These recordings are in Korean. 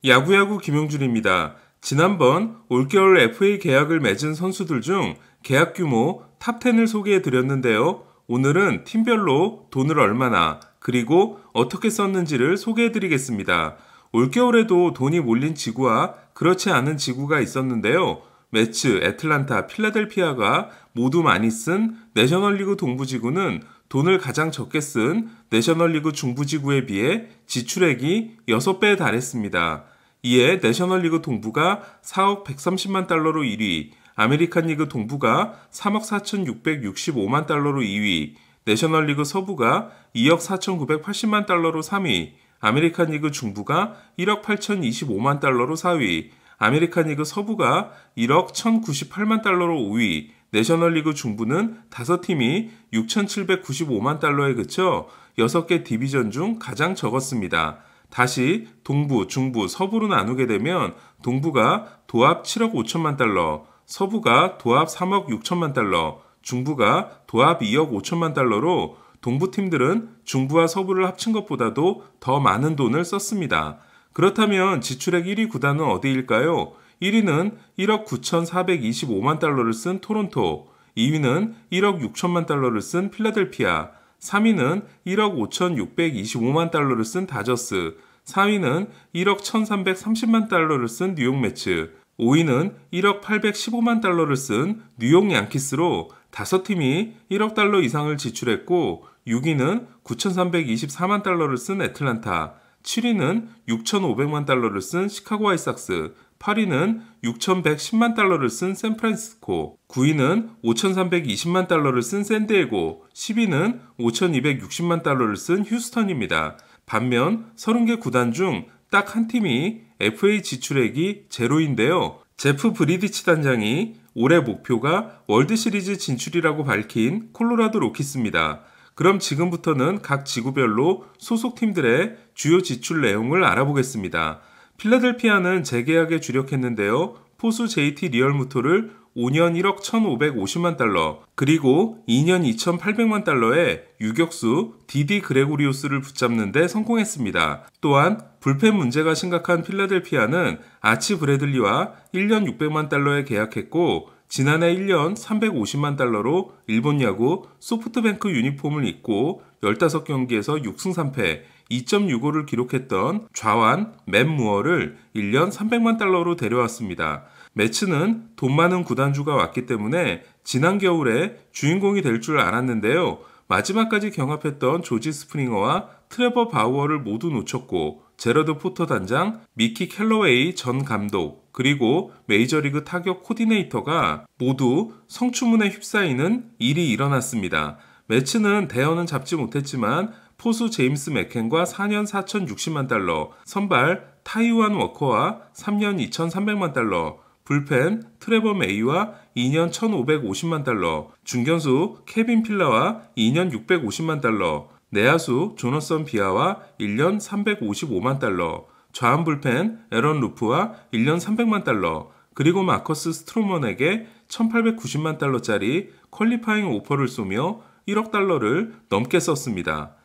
야구야구 김용준입니다. 지난번 올겨울 FA 계약을 맺은 선수들 중 계약 규모 탑10을 소개해 드렸는데요. 오늘은 팀별로 돈을 얼마나 그리고 어떻게 썼는지를 소개해 드리겠습니다. 올겨울에도 돈이 몰린 지구와 그렇지 않은 지구가 있었는데요. 매츠, 애틀란타, 필라델피아가 모두 많이 쓴 내셔널리그 동부지구는 돈을 가장 적게 쓴 내셔널리그 중부지구에 비해 지출액이 6배에 달했습니다. 이에 내셔널리그 동부가 4억 130만 달러로 1위, 아메리칸리그 동부가 3억 4,665만 달러로 2위, 내셔널리그 서부가 2억 4,980만 달러로 3위, 아메리칸리그 중부가 1억 8,025만 달러로 4위, 아메리칸리그 서부가 1억 1,098만 달러로 5위, 내셔널리그 중부는 5팀이 6,795만 달러에 그쳐 6개 디비전 중 가장 적었습니다. 다시 동부, 중부, 서부로 나누게 되면 동부가 도합 7억 5천만 달러, 서부가 도합 3억 6천만 달러, 중부가 도합 2억 5천만 달러로 동부팀들은 중부와 서부를 합친 것보다도 더 많은 돈을 썼습니다. 그렇다면 지출액 1위 구단은 어디일까요? 1위는 1억 9,425만 달러를 쓴 토론토, 2위는 1억 6천만 달러를 쓴 필라델피아, 3위는 1억 5,625만 달러를 쓴 다저스, 4위는 1억 1,330만 달러를 쓴 뉴욕 매츠, 5위는 1억 815만 달러를 쓴 뉴욕 양키스로 5팀이 1억 달러 이상을 지출했고 6위는 9,324만 달러를 쓴 애틀란타, 7위는 6,500만 달러를 쓴 시카고 화이트삭스, 8위는 6,110만 달러를 쓴 샌프란시스코, 9위는 5,320만 달러를 쓴 샌디에고, 10위는 5,260만 달러를 쓴 휴스턴입니다. 반면 30개 구단 중 딱 한 팀이 FA 지출액이 제로인데요. 제프 브리디치 단장이 올해 목표가 월드시리즈 진출이라고 밝힌 콜로라도 로키스입니다. 그럼 지금부터는 각 지구별로 소속 팀들의 주요 지출 내용을 알아보겠습니다. 필라델피아는 재계약에 주력했는데요. 포수 JT 리얼무토를 5년 1억 1,550만 달러, 그리고 2년 2,800만 달러에 유격수 디디 그레고리우스를 붙잡는 데 성공했습니다. 또한 불펜 문제가 심각한 필라델피아는 아치 브래들리와 1년 600만 달러에 계약했고 지난해 1년 350만 달러로 일본 야구 소프트뱅크 유니폼을 입고 15경기에서 6승 3패, 2.65를 기록했던 좌완 맷 무어를 1년 300만 달러로 데려왔습니다. 매츠는 돈 많은 구단주가 왔기 때문에 지난 겨울에 주인공이 될 줄 알았는데요. 마지막까지 경합했던 조지 스프링어와 트레버 바우어를 모두 놓쳤고 제러드 포터 단장, 미키 캘러웨이 전 감독, 그리고 메이저리그 타격 코디네이터가 모두 성추문에 휩싸이는 일이 일어났습니다. 매츠는 대여는 잡지 못했지만 포수 제임스 맥켄과 4년 4,060만 달러, 선발 타이완 워커와 3년 2,300만 달러, 불펜 트레버 메이와 2년 1,550만 달러, 중견수 케빈 필라와 2년 650만 달러, 내야수 조너선 비아와 1년 355만 달러, 좌완 불펜 에런 루프와 1년 300만 달러, 그리고 마커스 스트로먼에게 1,890만 달러짜리 퀄리파잉 오퍼를 쏘며 1억 달러를 넘게 썼습니다.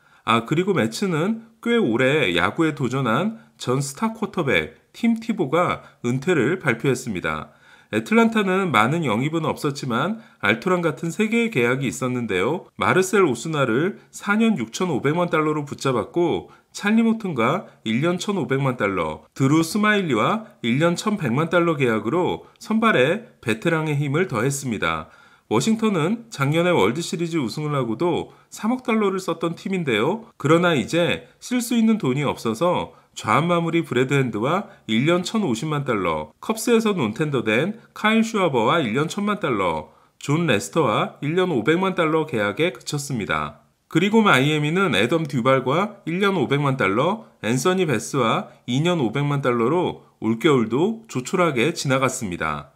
그리고 매츠는 꽤 오래 야구에 도전한 전 스타 쿼터백 팀 티보가 은퇴를 발표했습니다. 애틀란타는 많은 영입은 없었지만 알토란 같은 3개의 계약이 있었는데요. 마르셀 오스나를 4년 6,500만 달러로 붙잡았고 찰리 모튼과 1년 1,500만 달러, 드루 스마일리와 1년 1,100만 달러 계약으로 선발에 베테랑의 힘을 더했습니다. 워싱턴은 작년에 월드시리즈 우승을 하고도 3억 달러를 썼던 팀인데요. 그러나 이제 쓸 수 있는 돈이 없어서 좌완 마무리 브래드 핸드와 1년 1,050만 달러, 컵스에서 논텐더된 카일 슈아버와 1년 1,000만 달러, 존 레스터와 1년 500만 달러 계약에 그쳤습니다. 그리고 마이애미는 애덤 듀발과 1년 500만 달러, 앤서니 베스와 2년 500만 달러로 올겨울도 조촐하게 지나갔습니다.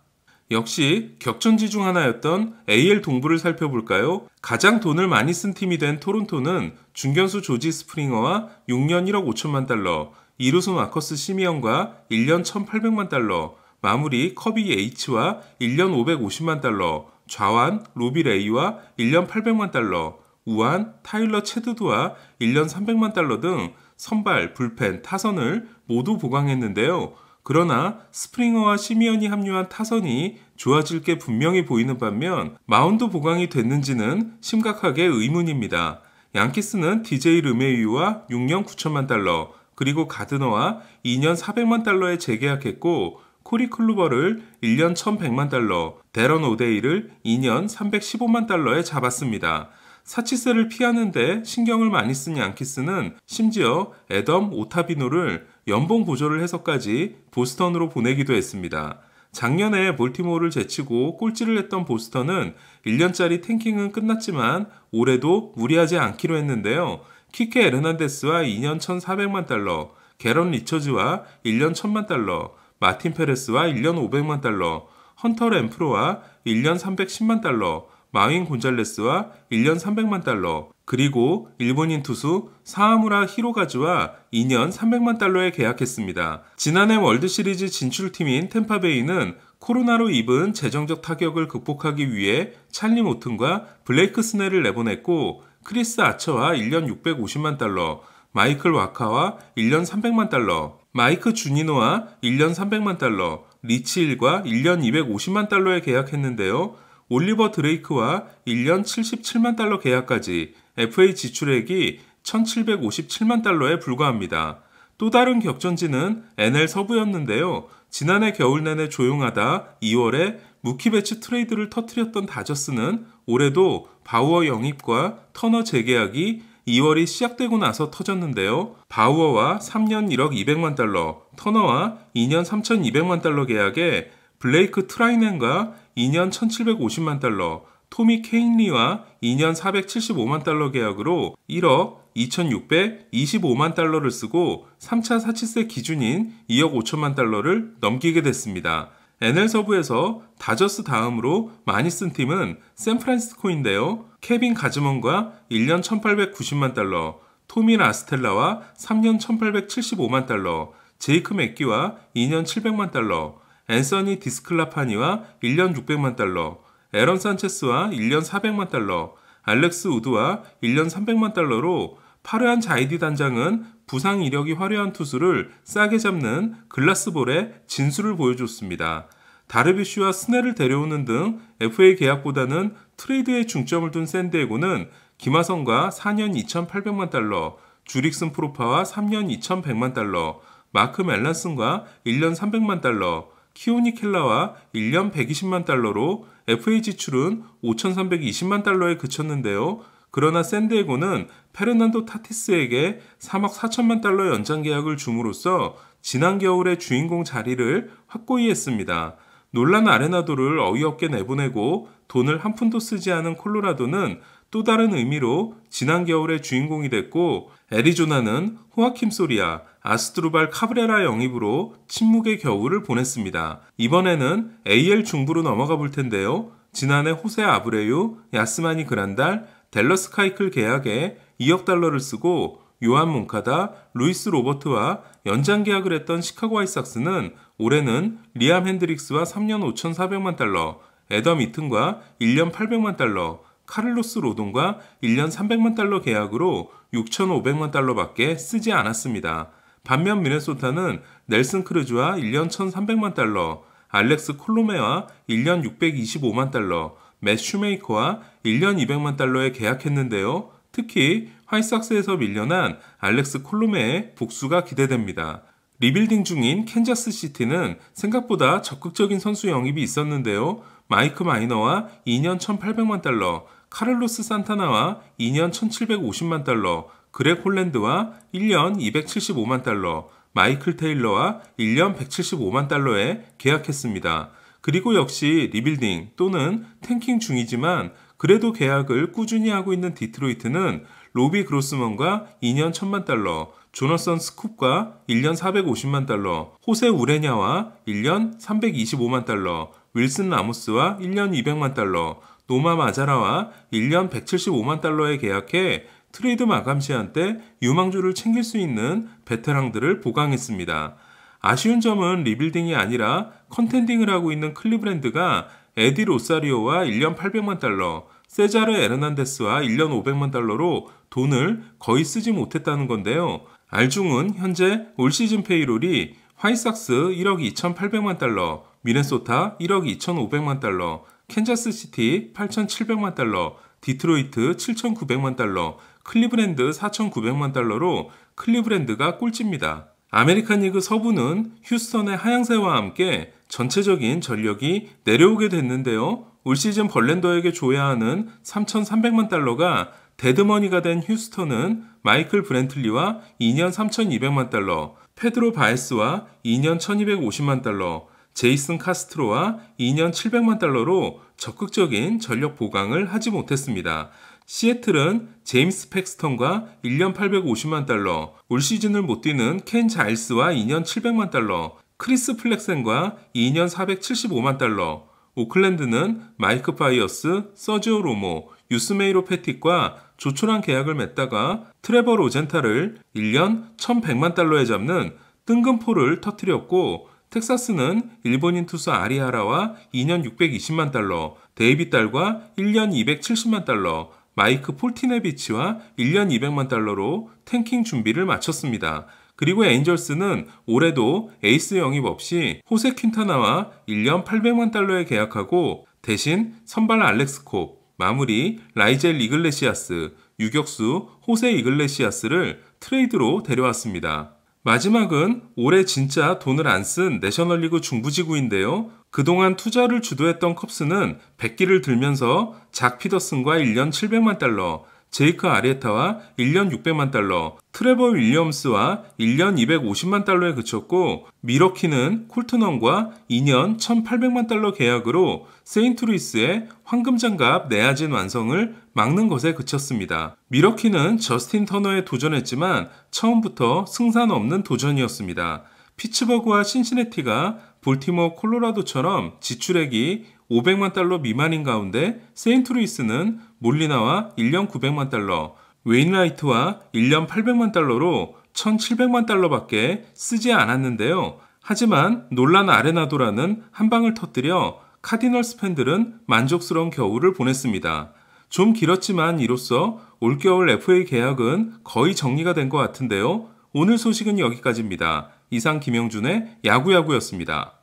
역시 격전지 중 하나였던 AL 동부를 살펴볼까요? 가장 돈을 많이 쓴 팀이 된 토론토는 중견수 조지 스프링어와 6년 1억 5천만 달러, 이루수 마커스 시미언과 1년 1,800만 달러, 마무리 커비 H와 1년 550만 달러, 좌완 로비 레이와 1년 800만 달러, 우한, 타일러 체드드와 1년 300만 달러 등 선발, 불펜, 타선을 모두 보강했는데요. 그러나 스프링어와 시미언이 합류한 타선이 좋아질 게 분명히 보이는 반면 마운드 보강이 됐는지는 심각하게 의문입니다. 양키스는 DJ 르메이유와 6년 9천만 달러, 그리고 가드너와 2년 400만 달러에 재계약했고 코리 클루버를 1년 1100만 달러, 데런 오데이를 2년 315만 달러에 잡았습니다. 사치세를 피하는데 신경을 많이 쓴 양키스는 심지어 애덤 오타비노를 연봉 보조를 해서까지 보스턴으로 보내기도 했습니다. 작년에 볼티모어를 제치고 꼴찌를 했던 보스턴은 1년짜리 탱킹은 끝났지만 올해도 무리하지 않기로 했는데요. 키케 에르난데스와 2년 1,400만 달러, 게런 리처즈와 1년 1,000만 달러, 마틴 페레스와 1년 500만 달러, 헌터 램프로와 1년 310만 달러, 마윈 곤잘레스와 1년 300만 달러, 그리고 일본인 투수 사하무라 히로가즈와 2년 300만 달러에 계약했습니다. 지난해 월드시리즈 진출팀인 템파베이는 코로나로 입은 재정적 타격을 극복하기 위해 찰리 모튼과 블레이크 스넬을 내보냈고 크리스 아처와 1년 650만 달러, 마이클 와카와 1년 300만 달러, 마이크 주니노와 1년 300만 달러, 리치 힐과 1년 250만 달러에 계약했는데요. 올리버 드레이크와 1년 77만 달러 계약까지 FA 지출액이 1757만 달러에 불과합니다. 또 다른 격전지는 NL 서부였는데요. 지난해 겨울 내내 조용하다 2월에 무키 배츠 트레이드를 터뜨렸던 다저스는 올해도 바우어 영입과 터너 재계약이 2월이 시작되고 나서 터졌는데요. 바우어와 3년 1억 200만 달러, 터너와 2년 3,200만 달러 계약에 블레이크 트라이넨과 2년 1,750만 달러, 토미 케인리와 2년 475만 달러 계약으로 1억 2,625만 달러를 쓰고 3차 사치세 기준인 2억 5천만 달러를 넘기게 됐습니다. NL 서부에서 다저스 다음으로 많이 쓴 팀은 샌프란시스코인데요. 케빈 가즈먼과 1년 1,890만 달러, 토미 라스텔라와 3년 1,875만 달러, 제이크 맥기와 2년 700만 달러, 앤서니 디스클라파니와 1년 600만 달러, 에런 산체스와 1년 400만 달러, 알렉스 우드와 1년 300만 달러로 파르안 자이디 단장은 부상 이력이 화려한 투수를 싸게 잡는 글라스볼의 진수를 보여줬습니다. 다르비쉬와 스넬을 데려오는 등 FA 계약보다는 트레이드에 중점을 둔 샌디에고는 김하성과 4년 2,800만 달러, 주릭슨 프로파와 3년 2,100만 달러, 마크 멜란슨과 1년 300만 달러, 키오니 켈라와 1년 120만 달러로 FA 지출은 5,320만 달러에 그쳤는데요. 그러나 샌디에고는 페르난도 타티스에게 3억 4천만 달러 연장 계약을 줌으로써 지난 겨울의 주인공 자리를 확고히 했습니다. 놀란 아레나도를 어이없게 내보내고 돈을 한 푼도 쓰지 않은 콜로라도는 또 다른 의미로 지난 겨울의 주인공이 됐고 애리조나는 호아킴 소리아, 아스트루발 카브레라 영입으로 침묵의 겨울을 보냈습니다. 이번에는 AL 중부로 넘어가 볼 텐데요. 지난해 호세 아브레유, 야스마니 그란달, 댈러스 카이클 계약에 2억 달러를 쓰고 요한 몬카다, 루이스 로버트와 연장 계약을 했던 시카고 화이삭스는 올해는 리암 핸드릭스와 3년 5,400만 달러, 애덤 이튼과 1년 800만 달러, 카를로스 로돈과 1년 300만 달러 계약으로 6,500만 달러밖에 쓰지 않았습니다. 반면 미네소타는 넬슨 크루즈와 1년 1,300만 달러, 알렉스 콜로메와 1년 625만 달러, 맷 슈메이커와 1년 200만 달러에 계약했는데요. 특히 화이삭스에서 밀려난 알렉스 콜로메의 복수가 기대됩니다. 리빌딩 중인 캔자스 시티는 생각보다 적극적인 선수 영입이 있었는데요. 마이크 마이너와 2년 1,800만 달러, 카를로스 산타나와 2년 1,750만 달러, 그렉 홀랜드와 1년 275만 달러, 마이클 테일러와 1년 175만 달러에 계약했습니다. 그리고 역시 리빌딩 또는 탱킹 중이지만 그래도 계약을 꾸준히 하고 있는 디트로이트는 로비 그로스먼과 2년 1,000만 달러, 조너선 스쿱과 1년 450만 달러, 호세 우레냐와 1년 325만 달러, 윌슨 라모스와 1년 200만 달러, 노마 마자라와 1년 175만 달러에 계약해 트레이드 마감 시한 때 유망주를 챙길 수 있는 베테랑들을 보강했습니다. 아쉬운 점은 리빌딩이 아니라 컨텐딩을 하고 있는 클리브랜드가 에디 로사리오와 1년 800만 달러, 세자르 에르난데스와 1년 500만 달러로 돈을 거의 쓰지 못했다는 건데요. 알중은 현재 올 시즌 페이롤이 화이삭스 1억 2,800만 달러, 미네소타 1억 2,500만 달러, 캔자스시티 8,700만 달러, 디트로이트 7,900만 달러, 클리브랜드 4,900만 달러로 클리브랜드가 꼴찌입니다. 아메리칸 리그 서부는 휴스턴의 하향세와 함께 전체적인 전력이 내려오게 됐는데요. 올 시즌 벌랜더에게 줘야 하는 3,300만 달러가 데드머니가 된 휴스턴은 마이클 브랜틀리와 2년 3,200만 달러, 페드로 바에스와 2년 1,250만 달러, 제이슨 카스트로와 2년 700만 달러로 적극적인 전력 보강을 하지 못했습니다. 시애틀은 제임스 팩스턴과 1년 850만 달러, 올 시즌을 못 뛰는 켄 자일스와 2년 700만 달러, 크리스 플렉센과 2년 475만 달러, 오클랜드는 마이크 파이어스, 서지오 로모, 유스메이로 패틱과 조촐한 계약을 맺다가 트레버 로젠타를 1년 1100만 달러에 잡는 뜬금포를 터뜨렸고, 텍사스는 일본인 투수 아리하라와 2년 620만 달러, 데이빗 달과 1년 270만 달러, 마이크 폴티네비치와 1년 200만 달러로 탱킹 준비를 마쳤습니다. 그리고 에인절스는 올해도 에이스 영입 없이 호세 퀸타나와 1년 800만 달러에 계약하고 대신 선발 알렉스 콥, 마무리 라이젤 이글레시아스, 유격수 호세 이글레시아스를 트레이드로 데려왔습니다. 마지막은 올해 진짜 돈을 안 쓴 내셔널리그 중부지구인데요. 그동안 투자를 주도했던 컵스는 100기를 들면서 작 피더슨과 1년 700만 달러, 제이크 아리에타와 1년 600만 달러, 트레버 윌리엄스와 1년 250만 달러에 그쳤고, 미러키는 콜트넌과 2년 1800만 달러 계약으로 세인트루이스의 황금장갑 내야진 완성을 막는 것에 그쳤습니다. 미러키는 저스틴 터너에 도전했지만 처음부터 승산 없는 도전이었습니다. 피츠버그와 신시내티가 볼티모어 콜로라도처럼 지출액이 500만 달러 미만인 가운데 세인트루이스는 몰리나와 1년 900만 달러, 웨인라이트와 1년 800만 달러로 1,700만 달러밖에 쓰지 않았는데요. 하지만 놀란 아레나도라는 한 방을 터뜨려 카디널스 팬들은 만족스러운 겨울을 보냈습니다. 좀 길었지만 이로써 올겨울 FA 계약은 거의 정리가 된 것 같은데요. 오늘 소식은 여기까지입니다. 이상 김영준의 야구야구였습니다.